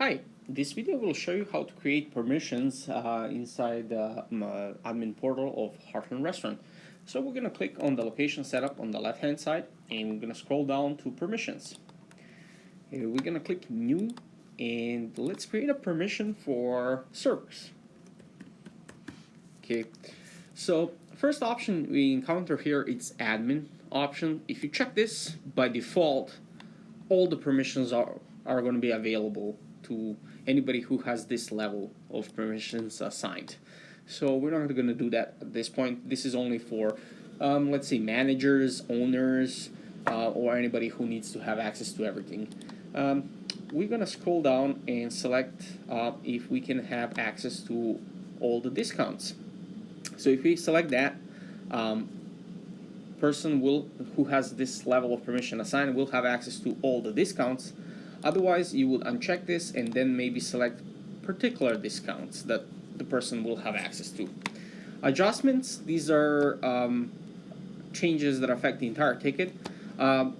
Hi, this video will show you how to create permissions inside the admin portal of Heartland Restaurant. So we're going to click on the location setup on the left hand side and we're going to scroll down to permissions. We're going to click new and let's create a permission for servers. Okay, so first option we encounter here is admin option. If you check this, by default all the permissions are going to be available to anybody who has this level of permissions assigned. So we're not going to do that at this point. This is only for let's say managers, owners, or anybody who needs to have access to everything. We're going to scroll down and select if we can have access to all the discounts. So if we select that, person who has this level of permission assigned will have access to all the discounts. Otherwise, you would uncheck this and then maybe select particular discounts that the person will have access to. Adjustments, these are changes that affect the entire ticket.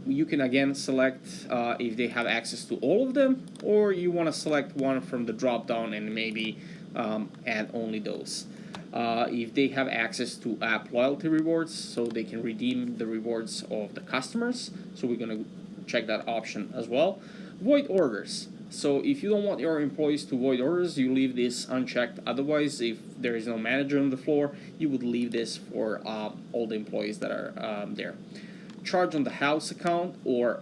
You can again select if they have access to all of them, or you want to select one from the drop down and maybe add only those. If they have access to app loyalty rewards, so they can redeem the rewards of the customers, so we're going to check that option as well. Void orders, so if you don't want your employees to void orders, you leave this unchecked. Otherwise, if there is no manager on the floor, you would leave this for all the employees that are there. Charge on the house account or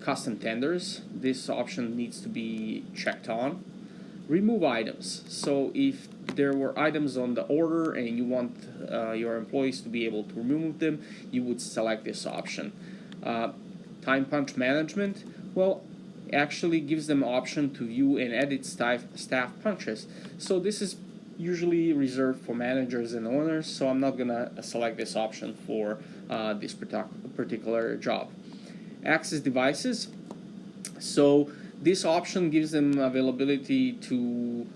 custom tenders, this option needs to be checked on. Remove items, so if there were items on the order and you want your employees to be able to remove them, you would select this option. Time punch management, well, actually gives them option to view and edit staff punches. So this is usually reserved for managers and owners, so I'm not gonna select this option for this particular job. Access devices, so this option gives them availability to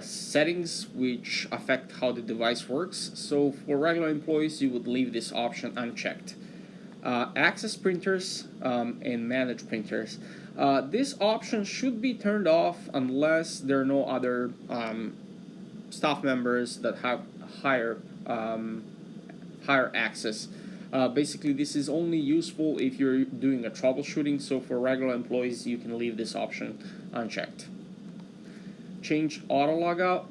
settings which affect how the device works. So for regular employees, you would leave this option unchecked. Access printers and manage printers. This option should be turned off unless there are no other staff members that have higher access. Basically, this is only useful if you're doing a troubleshooting, so for regular employees, you can leave this option unchecked. Change auto logout.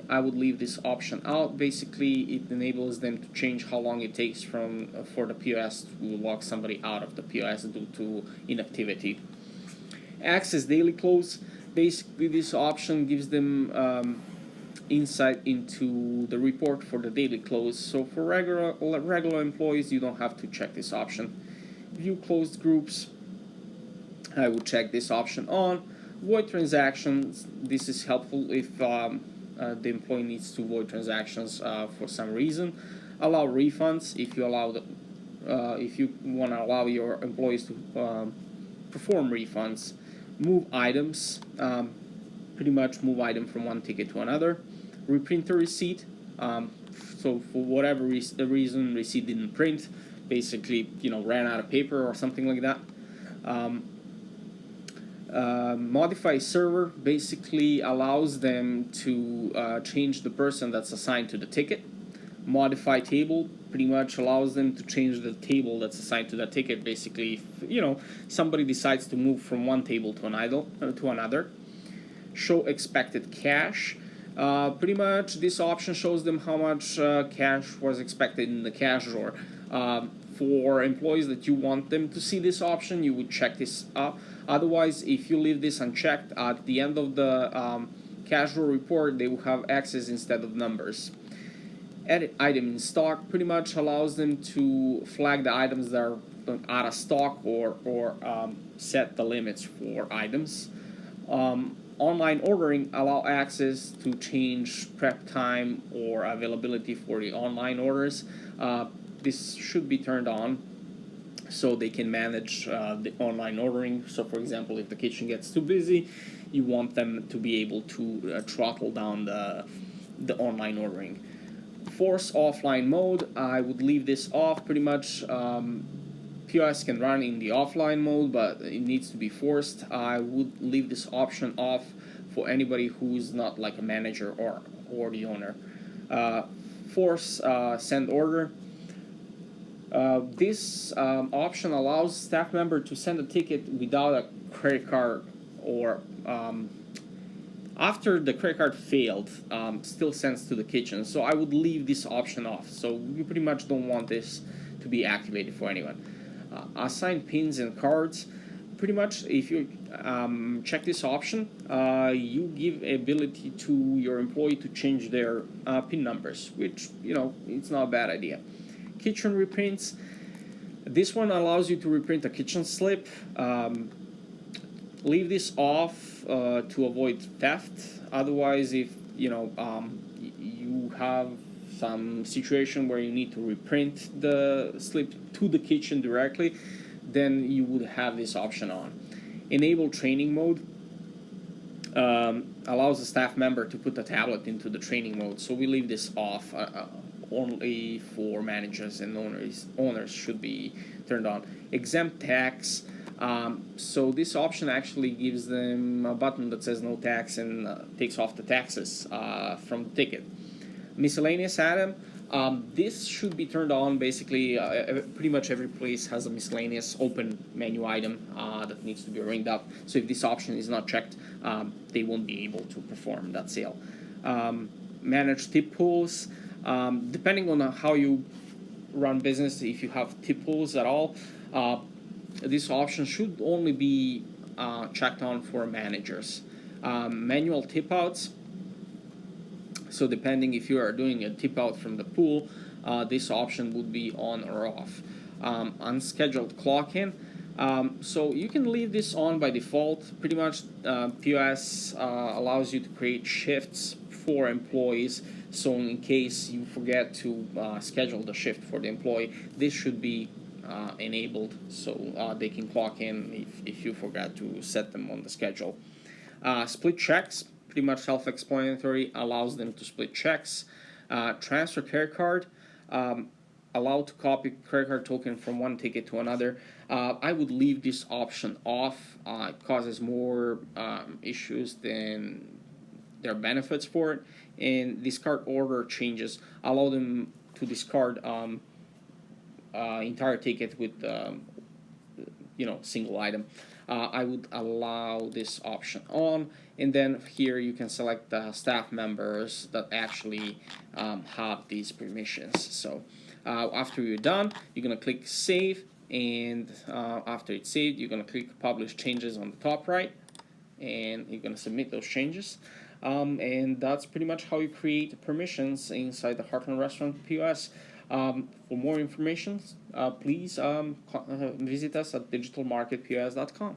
I would leave this option out. Basically, it enables them to change how long it takes for the POS to log somebody out of the POS due to inactivity. Access daily close. Basically, this option gives them insight into the report for the daily close. So for regular employees, you don't have to check this option. View closed groups, I would check this option on. Void transactions, this is helpful if the employee needs to void transactions for some reason. Allow refunds, if you want to allow your employees to perform refunds. Move items, pretty much move item from one ticket to another. Reprint a receipt, so for whatever reason receipt didn't print, basically ran out of paper or something like that. Modify server basically allows them to change the person that's assigned to the ticket. Modify table pretty much allows them to change the table that's assigned to that ticket. Basically, if somebody decides to move from one table to another. Show expected cash. Pretty much this option shows them how much cash was expected in the cash drawer. For employees that you want them to see this option, you would check this up. Otherwise, if you leave this unchecked, at the end of the cash drawer report, they will have access instead of numbers. Edit item in stock pretty much allows them to flag the items that are out of stock or set the limits for items. Online ordering allow access to change prep time or availability for the online orders. This should be turned on so they can manage the online ordering. So for example, if the kitchen gets too busy, you want them to be able to throttle down the online ordering. Force offline mode, I would leave this off. Pretty much POS can run in the offline mode, but it needs to be forced. I would leave this option off for anybody who's not like a manager or the owner. Force send order. This option allows staff member to send a ticket without a credit card, or after the credit card failed, still sends to the kitchen. So I would leave this option off. So you pretty much don't want this to be activated for anyone. Assign pins and cards. Pretty much, if you check this option, you give ability to your employee to change their pin numbers, which, you know, it's not a bad idea. Kitchen reprints. This one allows you to reprint a kitchen slip. Leave this off to avoid theft. Otherwise, if you know you have some situation where you need to reprint the slip to the kitchen directly, then you would have this option on. Enable training mode. Allows a staff member to put the tablet into the training mode, so we leave this off. Only for managers and owners should be turned on. Exempt tax. So this option actually gives them a button that says no tax and takes off the taxes from the ticket. Miscellaneous item. This should be turned on. Basically, pretty much every place has a miscellaneous open menu item that needs to be ringed up. So if this option is not checked, they won't be able to perform that sale. Manage tip pools. Depending on how you run business, if you have tip pools at all, this option should only be checked on for managers. Manual tip outs. So depending if you are doing a tip out from the pool, this option would be on or off. Unscheduled clock in. So you can leave this on by default. Pretty much POS allows you to create shifts for employees. So in case you forget to schedule the shift for the employee, this should be enabled so they can clock in if you forgot to set them on the schedule. Split checks, pretty much self-explanatory, allows them to split checks. Transfer credit card, allowed to copy credit card token from one ticket to another. I would leave this option off. It causes more issues than there are benefits for it. And discard order changes allow them to discard entire ticket with single item. I would allow this option on, and then here you can select the staff members that actually have these permissions. So after you're done, you're gonna click save, and after it's saved, you're gonna click publish changes on the top right, and you're gonna submit those changes. And that's pretty much how you create permissions inside the Heartland Restaurant POS. For more information, please visit us at digitalmarketpos.com.